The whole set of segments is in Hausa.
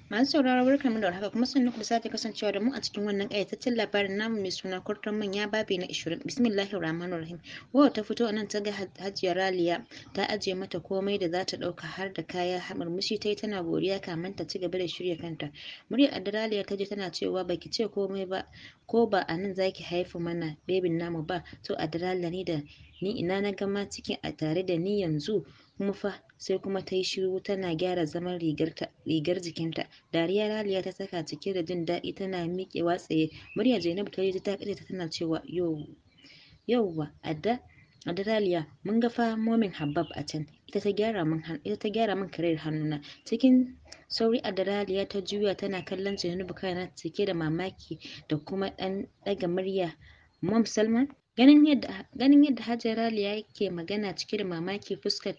Masu sauraro barkanmu da warhaka kuma sannu ku da sake kasancewa da mu a cikin wannan ƙayataccen labarin namu mai suna Kwarton Manya babi na 20. Bismillahir Rahmanir Rahim. Wata ta fito anan ta ga Hajiya Raliya ta ajiye mata komai da za ta ɗauka har da kaya murmushi ta yi tana godiya kamin ta ci gaba da shirya kanta. Muryar Adraliya ta ji tana cewa baki ce komai ba ko ba a nan zaki haifu mana bebin namu ba to Adraliya ni ina na gama cikin a tare da ni yanzu kuma fa sai kuma ta yi shiru tana gyara zaman rigar jikinta. Dariya Raliya ta saka cike da jin daɗi tana miƙewa tsaye. Murya Zainabu ta ji ta kaɗe tana cewa yauwa Adda Raliya mun ga fa momin Habbab a can ita ta gyara min karayar hannuna. Cikin sauri Adda Raliya ta juya tana kallon Zainabu kana cike da mamaki da kuma ɗan ɗaga murya. Mom Salman ganin yadda Hajiya Raliya yake magana cike da mamaki fuskar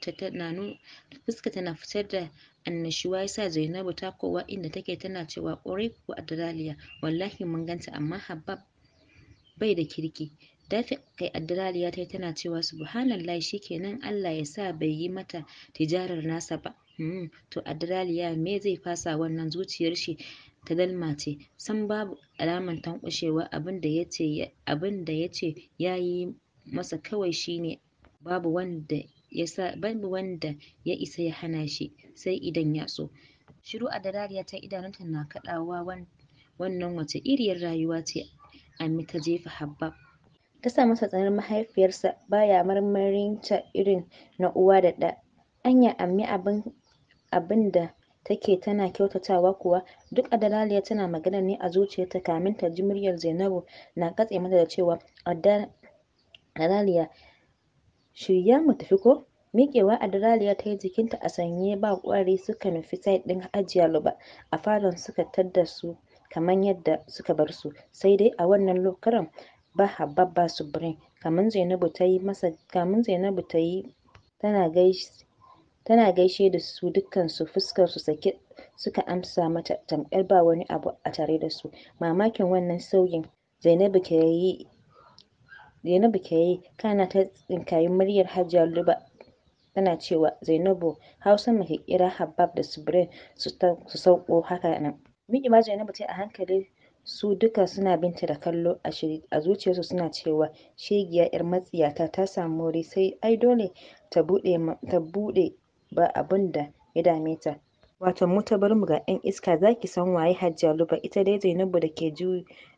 na fitar da annashuwa yasa Zainabu ta kowa inda take tana cewa ƙwarai ko Adraliya wallahi mun ganta amma Habbab bai da kirki. Dafi kai Adraliya ta tana cewa subhanallahi shikenan Allah ya sa bai yi mata tijarar nasa ba. To Adraliya me zai fasa wannan zuciyar shi ta dalmace san babu alaman tankushewa abin da yace yayi masa kawai shine babu wanda ya isa ya hana shi sai idan ya so. Shiru Adraliya ta idanunta na kaɗawa wannan wace iriyar rayuwa ce Ammi ta jefa Habbab. Ta sa masa tsanar mahaifiyarsa baya marmarin ta irin na uwa da ɗa. Anya Ammi abin da take tana kyautatawa kuwa. Duk Adraliya tana magana ne a zuciyarta kamin ta ji muryar Zainabu na katse mata da cewa Adraliya shirya mu tafi ko? Miƙewa Adraliya ta yi jikinta a sanye ba ƙwari suka nufi side ɗin Hajiya Luba. A falon suka tadda su kamar yadda suka bar su. Sai dai a wannan lokaci ba Habbab ba Subrin. Kamin Zainabu ta yi tana gaishe da su dukkansu fuskar su sake suka amsa mata tamkar ba wani abu a tare da su. Mamakin wannan sauyin Zainabu ke yi kana ta tsinkayi muryar Hajiya Luba tana cewa Zainabu Hausa mu ki kira Habbab da Subrin su sauko haka nan. Miƙewa Zainabu ta a hankali su duka suna binta da kallo a zuciyarsu suna cewa shegiya yar matsiyata ta samu wuri sai ai dole ta buɗe ba abin da ya dame ta. Wato mu ta bar mu ga 'yan iska zaki san waye Hajiya Luba. Ita dai Zainabu da ke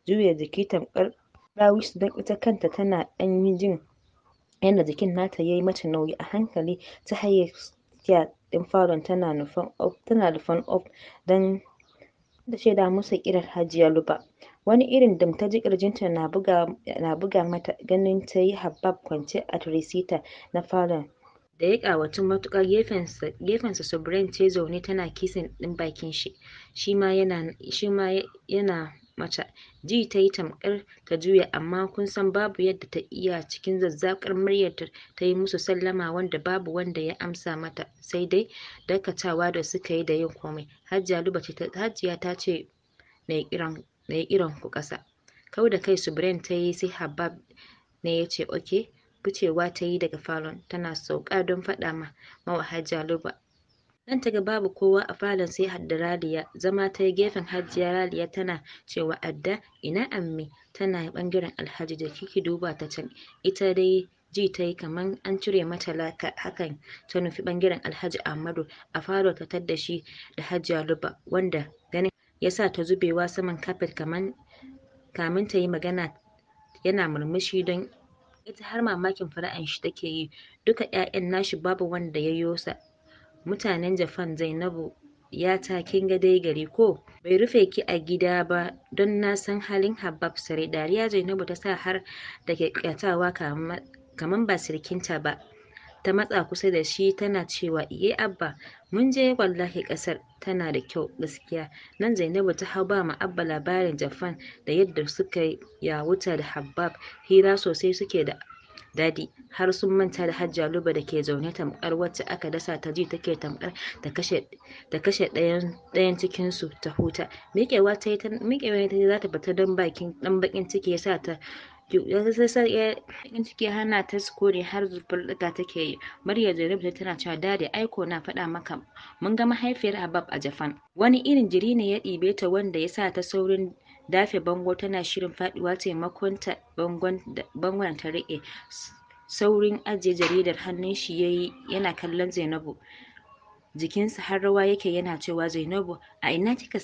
juya jiki tamkar ɗawisu don ita kanta tana ɗan jin yadda jikin nata yayi mata nauyi. A hankali ta haye stair ɗin falon tana nufan off don da shaida musu kirar Hajiya Luba. Wani irin dam ta ji ƙirjinta na buga mata ganin ta yi Habbab kwance a tirisita na falon da ya ƙawatu matuƙar. Gefensa Subrin ce zaune tana kisin ɗin bakin shi. Shi ma yana mata. Ji ta yi tamkar ta juya amma kun san babu yadda ta iya. Cikin zazzakar muryar ta yi musu sallama wanda babu wanda ya amsa mata sai dai dakatawa da suka yi da yin komai. Hajiya Luba Hajiya ta ce na yi kiran ku ƙasa. Kau da kai Subrin ta yi sai Habbab ne ya ce okay. Ficewa ta yi daga falon tana sauka don faɗa mawa Hajiya Luba. Nan ta ga babu kowa a falon sai Adda Raliya. Zama ta yi gefen Hajiya Raliya tana cewa Adda ina Ammi tana bangaren Alhaji da kiki duba ta can. Ita dai ji ta yi kamar an cire mata laka hakan ta nufi bangaren Alhaji Ahmadu. A falo ta tadda shi da Hajiya Luba wanda ganin ya sa ta zubewa saman kafet kamin ta yi magana yana murmushi don ita har mamakin fara'an shi take yi. Duka 'ya'yan nashi babu wanda ya yosa. Mutanen Japan Zainabu yata kin ga dai gari ko bai rufe ki a gida ba don na san halin Habbab sare. Dariya Zainabu ta sa har da kyakkyatawa kaman ba sirkinta ba. Ta matsa kusa da shi tana cewa iye Abba mun je wallahi kasar tana da kyau gaskiya. Nan Zainabu ta hau ba ma Abba labarin Japan da yadda suka yawuta da Habbab. Hira sosai suke da dadi har sun manta da Hajiya Luba da ke zaune tamkar wacce aka dasa ta ji take tamkar ta kashe ɗayan cikin su ta huta. Miƙewa ta za ta fita don bakin ciki yasa ta bakin ciki hana ta sukuni har zufurɗuka take yi. Muryar Zainabu tana cewa dadi aiko na faɗa maka mun ga mahaifiyar Habab a Japan. Wani irin jiri ne ya ɗibe ta wanda ya sa ta saurin dafe bango tana shirin faɗuwa taimakon ta bangon ta riƙe. Saurin ajiye jaridar hannun shi yayi yana kallon Zainabu. Jikinsa har rawa yake yana cewa Zainabu a ina kika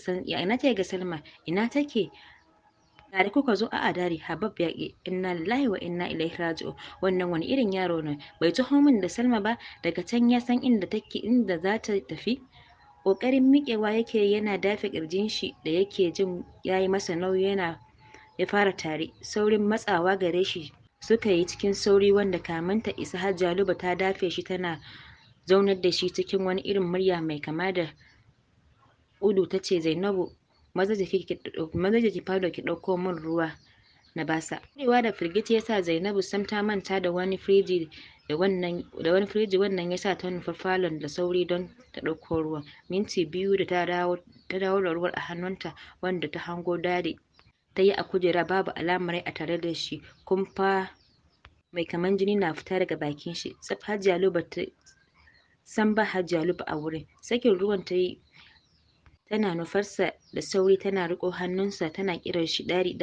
ga Salma ina take? Tare kuka zo a'a dadi Habab ya ƙi inna lillahi wa inna ilaihi raji'un wannan wani irin yaro ne bai taho min da Salma ba daga can ya san inda za ta tafi. Ƙoƙarin miƙewa yake yana dafe ƙirjin shi da yake jin yayi masa nauyi ya fara tari. Saurin matsawa gare shi suka yi cikin sauri wanda kamin ta isa Hajiya Luba ta dafe shi tana zaunar da shi cikin wani irin murya mai kama da udu ta ce Zainabu maza ki falo ki ɗauko min ruwa na basa. Rewa da firgici yasa Zainabu sam ta manta da wani firiji wannan yasa ta nufa falon da sauri don ta ɗauko ruwan. Minti biyu da ta dawo da ruwan a hannunta wanda ta hango dadi ta yi a kujera babu alamar rai a tare da shi kumfa mai kaman jini na fita daga bakin shi. Tsaf Hajiya Luba san ba Hajiya Luba a wurin. Sakin ruwan ta yi tana nufarsa da sauri tana riko hannunsa tana kiran shi dadi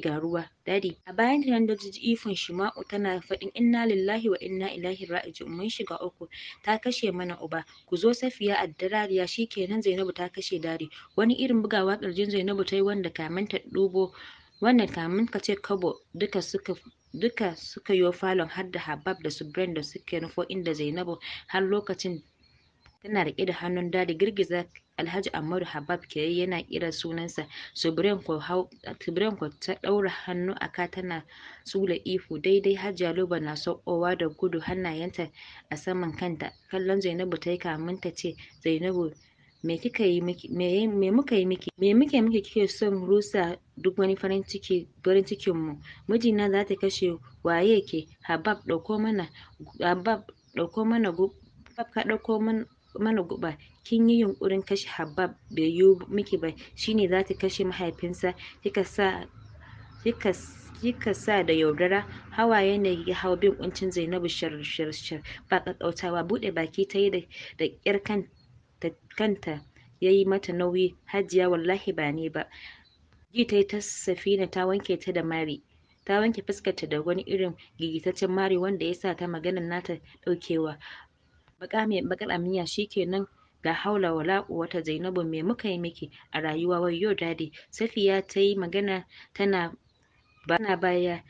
ga ruwa dadi. A bayan ta da ifin Shima'u tana faɗin inna lillahi wa inna ilaihi raji'un mun shiga uku ta kashe mana uba ku zo Safiya addarariya shikenan Zainabu ta kashe dadi. Wani irin bugawa ƙirjin Zainabu ta yi wanda kamin ta dubo wannan kamin ka ce kabo duka suka yo falon har da Habab da Subran da suke nufo inda Zainabu har lokacin tana riƙe da hannun dadi girgiza Alhaji Ahmadu Habab ke yi yana kiran sunansa. Subran ko ta ɗaura hannu aka tana tsula ihu daidai Hajiya Luba na saukowa da gudu hannayenta a saman kanta. Kallon Zainabu ta yi kamin ta ce Zainabu me kika yi miki me muka yi miki kike son rusa duk wani farin cikin mu. Mijina za ta kashe waye ke Habab ɗauko mana guba kin yi yunkurin kashe Habab bai yiwu miki ba shine za ta kashe mahaifinsa kika sa da yaudara. Hawaye ne ya hau bin kuncin Zainabu shar ba kakkautawa bude baki ta yi da ƙyar kanta ya yi mata nauyi. Hajiya wallahi ba ni ba. Ji ta yi ta Safina ta wanke ta da mari. Ta wanke fuskarta da wani irin gigitaccen mari wanda ya sa ta maganar nata ɗaukewa. Bakar amiya shikenan la haula wala quwwata Zainabu me muka yi miki a rayuwa wayyo dadi. Safiya ta yi magana tana baya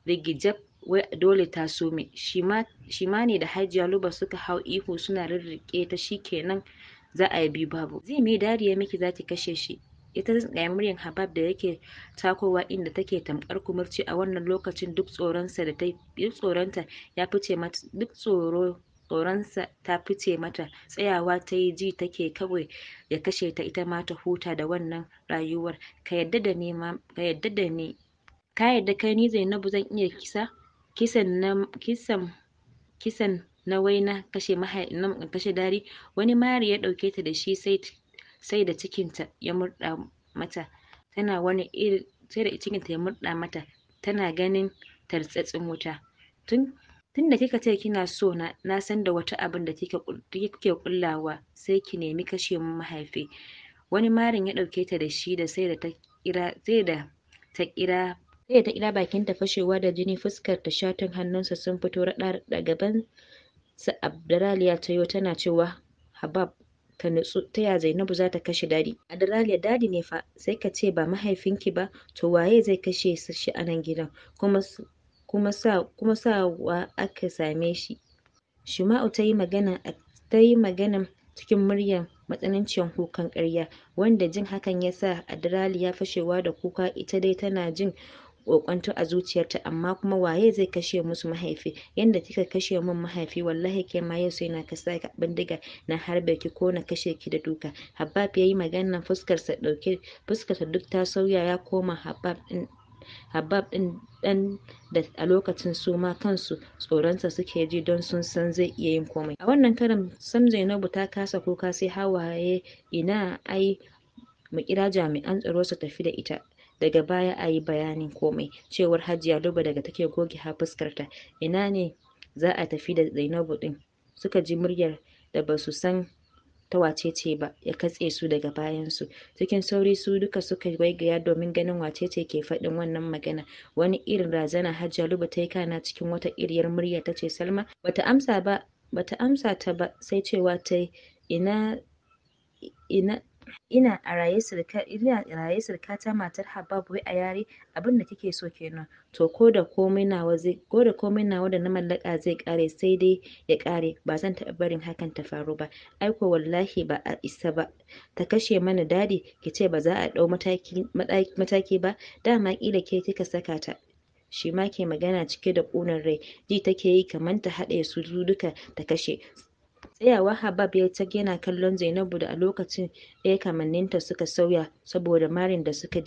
rigijab wai dole ta sume. Shima ne da Hajiya Luba suka hau ihu suna rirriƙe ta shikenan za a yi biyu babu. Zai me dadi ya miki zaki kashe shi. Ita tsaye muryar Habab da yake takowa inda take tamkar kumurci a wannan lokacin duk tsoronsa ta fice mata tsayawa ta yi ji take kawai ya kashe ta ita ma ta huta da wannan rayuwar. Ka yadda kai ni Zainabu zan iya kisan na wai na kashe dadi. Wani mari ya dauke ta da shi sai da cikinta ya murda mata tana ganin tartsatsin wuta. Tun da kika ce kina so na san da wata abin da kike kullawa sai ki nemi kashe mun mahaifi. Wani marin ya dauke ta da shi da sai da ta kira bakin ta fashewa da jini fuskar ta shatin hannunsa sun fito rada gaban sa. Abduraliya tayo tana cewa Habab ka nutsu ta ya Zainabu za ta kashe dadi. Abduraliya dadi ne fa sai ka ce ba mahaifinki ba to waye zai kashe shi a nan gidan kuma sa wa aka same shi. Shima'u ta yi magana cikin muryar matsananciyar kukan ƙarya wanda jin hakan ya sa Adraliya fashewa da kuka. Ita dai tana jin ƙoƙonto a zuciyarta amma kuma waye zai kashe musu mahaifi. Yanda kika kashe min mahaifi wallahi ke ma yau sai na kasa ka bindiga na harbe ki ko na kashe ki da duka. Habab ya yi maganar fuskarsa duk ta sauya ya koma Habab ɗin ɗan da a lokacin su ma kansu tsoronsa suke ji don sun san zai iya yin komai. A wannan karin sam Zainabu ta kasa kuka sai hawaye ina ai mu kira jami'an tsaro su tafi da ita. daga baya a yi bayanin komai, cewar Hajiya Luba daga take goge fuskarta. Ina ne za a tafi da Zainabu din? Suka ji muryar da ba su san ta wace ce ba ya katse su daga bayansu. Cikin sauri su duka suka waigaya domin ganin wace ce ke faɗin wannan magana. Wani irin razana Hajiya Luba ta yi, kana cikin wata iriyar murya ta ce, Salma? Bata amsa ta ba, sai cewa ta yi, ina a raye sirkata matar Habab wai a yare, abin da kike so kenan. To ko da komai nawa da na mallaka zai kare, sai dai ya kare, ba zan taɓa barin hakan ta faru ba. Aiko wallahi ba a isa ba ta kashe mana dadi, ki ce ba za a ɗau mataki ba, dama kila ke kika saka ta. Shi ma ke magana cike da ƙunar rai, ji take yi kamar ta haɗe su duka ta kashe. Tsayawa Habab ya ta yana kallon Zainabu da a lokacin ɗaya kamanninta suka sauya saboda marin da suka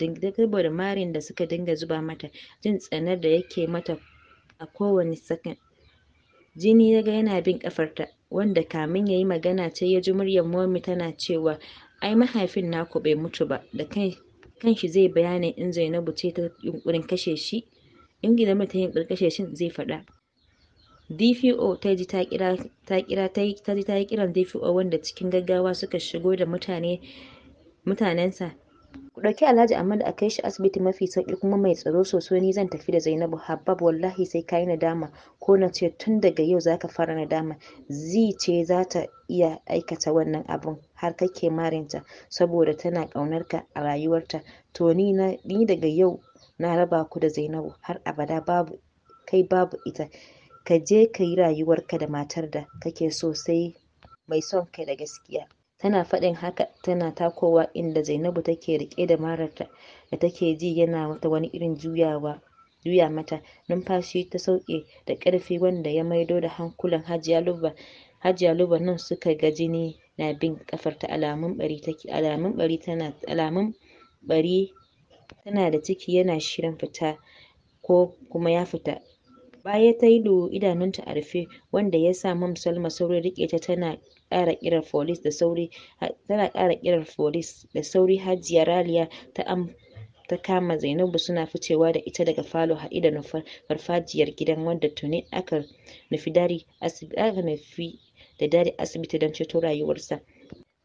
dinga zuba mata, jin tsanar da yake mata a kowane sakan. Jini ya ga yana bin kafarta, wanda kamin ya yi magana ce ya ji muryar Momi tana cewa, ai mahaifin naku bai mutu ba, da kanshi zai bayanin in Zainabu ce ta yunkurin kashe shi. In Zainabu ta yunkurin kashe shi zai faɗa. DPO ta ji ta yi kiran DPO wanda cikin gaggawa suka shigo da mutanensa. Ku ɗauki Alhaji Ahmad a kai shi asibiti mafi sauƙi kuma mai tsaro sosai, ni zan tafi da Zainabu. Habab wallahi sai kayi nadama, ko na ce tun daga yau zaka fara nadama. Zi ce za ta iya aikata wannan abun har kake marinta saboda tana ƙaunarka a rayuwarta. To ni daga yau na raba ku da Zainabu har abada, babu kai babu ita. Ka je ka yi rayuwarka da matar da kake so, sai mai son kai da gaskiya. Tana faɗin haka tana takowa inda Zainabu take riƙe da mararta da take ji yana mata wani irin juya mata. Numfashi ta sauke da ƙarfi wanda ya maido da hankulan Hajiya Luba nan suka ga jini na bin kafarta, alamun bari tana da ciki yana shirin fita ko kuma ya fita. Baya ta yi idanunta a rufe, wanda ya sa Mam Salma saurin riƙe ta tana ƙara kiran folis da sauri. Hajiya Raliya ta kama Zainabu suna ficewa da ita daga falo haɗi da nufar farfajiyar gidan, wanda tuni aka nufi da dadi asibiti don ceto rayuwarsa.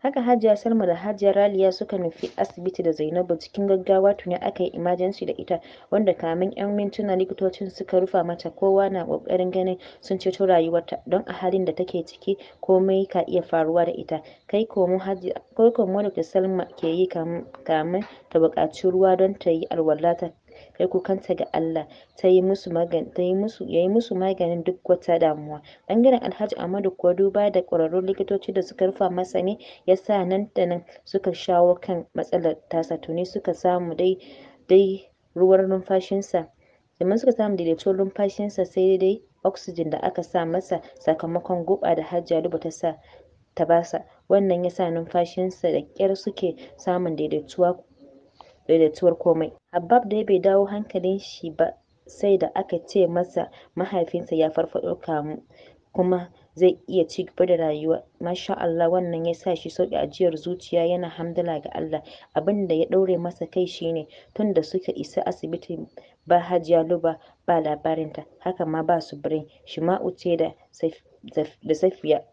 Haka Hajiya Salma da Hajiya Raliya suka nufi asibiti da Zainabu cikin gaggawa. Tuni aka yi emergency da ita, wanda kamin 'yan mintuna likitocin suka rufa mata, kowa na kokarin ganin sun ceto rayuwarta, don a halin da take ciki komai ka iya faruwa da ita. Kai komo da Salma ke yi kamin ta buƙaci ruwa don ta yi alwala ta kai kukanta ga Allah, ya yi musu maganin duk wata damuwa. Bangaren Alhaji Ahmadu kuwa, duba da ƙwararrun likitoci da suka rufa masa ne ya sa nan da nan suka shawo kan matsalar tasa. Tuni suka samu daidaituwar numfashinsa, sai dai oxygen da aka sa masa sakamakon guba da Hajiya Luba ta basa, wannan ya sa numfashinsa da ƙyar suke samun daidaituwar komai. Habab dai bai dawo hankalin shi ba sai da aka ce masa mahaifinsa ya farfaɗo kuma zai iya ci gaba da rayuwa. Masha Allah, wannan ya sa shi sauƙi ajiyar zuciya yana hamdala ga Allah. Abin da ya ɗaure masa kai shine tun da suka isa asibiti ba Hajiya Luba ba labarinta, haka ma ba su Brain, Shima'u ce da Safiya,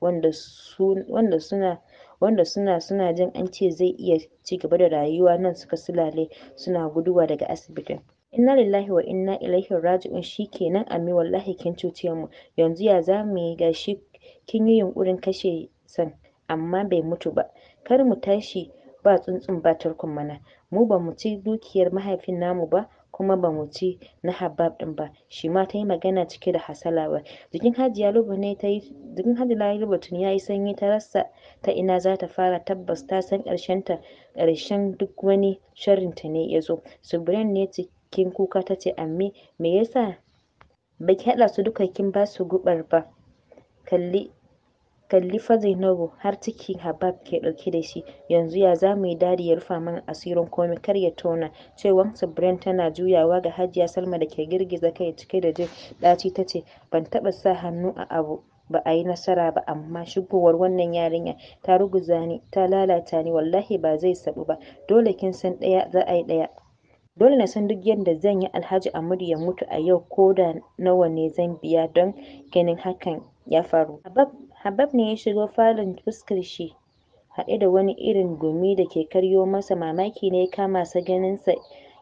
wanda suna jin an ce zai iya ci gaba da rayuwa nan suka sulale suna guduwa daga asibitin. Inna lillahi wa inna ilaihi raji'un. Shikenan Ammi, wallahi kin cuce mu. Yanzu ya zamu yi? Gashi kin yi yunkurin kashe san amma bai mutu ba. Kar mu tashi ba tsuntsun ba tarkon mana. Mu ba mu ci dukiyar mahaifin namu ba, kuma ba mu ci na Habab din ba. Shi ma ta yi magana cike da hasala ba. Jikin Hajiya Luba tuni ya yi sanyi, ta rasa ta ina za ta fara. Tabbas ta san ƙarshen duk wani sharrinta ne ya zo. Subran ne cikin kuka ta ce, Ammi, me yasa baki haɗa su duka kin ba su gubar ba? Kalli fa Zainabu, har ciki Habab ke ɗauke da shi. Yanzu ya za mu yi? Dadi ya rufa mana asirin komai, kar ya tona. Cewan Subran tana juyawa ga Hajiya Salma da ke girgiza kai cike da jin ɗaci ta ce, ban taɓa sa hannu a abu ba a yi nasara ba, amma shigowar wannan yarinya ta ruguza ni, ta lalata ni, wallahi ba zai sabu ba. Dole kin san ɗaya za a yi ɗaya. Dole na san duk yadda zan yi Alhaji Amadu ya mutu a yau ko da nawa ne zan biya don ganin hakan ya faru. Habab ne ya shigo falon, fuskar shi haɗe da wani irin gumi da ke karyo masa. Mamaki ne ya kama sa, ganinsa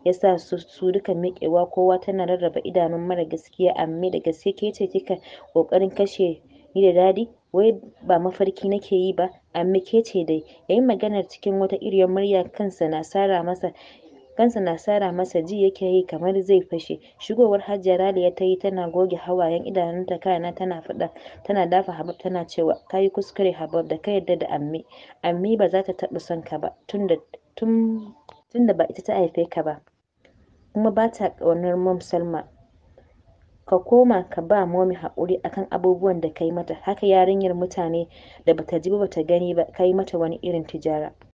ya sa su duka miƙewa, kowa tana rarraba idanun mara gaskiya. Amme, da gaske ke ce kika ƙoƙarin kashe ni da Dadi? Wai ba mafarki nake yi ba? Amme, ke ce dai. Yayi maganar cikin wata iriyar murya, kansa na sara masa, ji yake yi kamar zai fashe. Shigowar Hajiya Raliya ta yi, tana goge hawayen idanunta, kana tana dafa Habab tana cewa, kayi kuskure Habab da ka yarda da Amme. Amme ba za ta taɓa son ka ba tunda ba ita ta haife ka ba, kuma ba ta ƙaunar Mom Salma. Ka koma ka ba Momi haƙuri akan abubuwan da kai mata. Haka yarinyar mutane da bata ji ba bata gani ba, kai mata wani irin tijara.